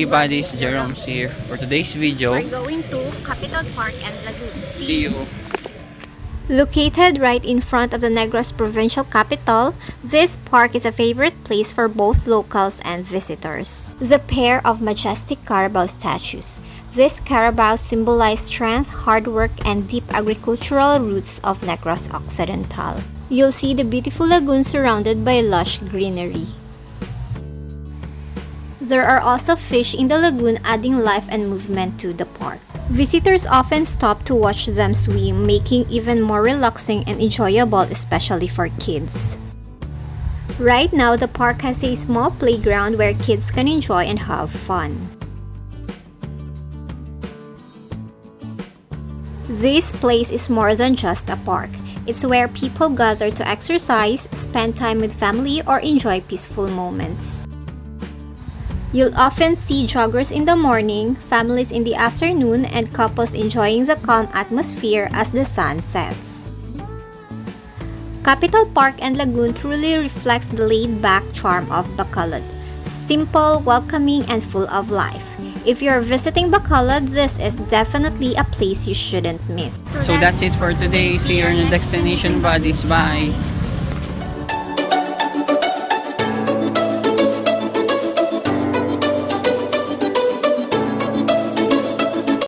buddies, Jaromsz here. For today's video, We're going to Capitol Park and Lagoon. see you! Located right in front of the Negros provincial capital, this park is a favorite place for both locals and visitors. The pair of majestic carabao statues. These carabao symbolize strength, hard work, and deep agricultural roots of Negros Occidental. You'll see the beautiful lagoon surrounded by lush greenery. There are also fish in the lagoon, adding life and movement to the park. Visitors often stop to watch them swim, making even more relaxing and enjoyable, especially for kids. Right now, the park has a small playground where kids can enjoy and have fun. This place is more than just a park. It's where people gather to exercise, spend time with family, or enjoy peaceful moments. You'll often see joggers in the morning, families in the afternoon, and couples enjoying the calm atmosphere as the sun sets. Capitol Park and Lagoon truly reflects the laid-back charm of Bacolod. Simple, welcoming, and full of life. If you're visiting Bacolod, this is definitely a place you shouldn't miss. So that's it for today. See you in the destination buddies. Bye!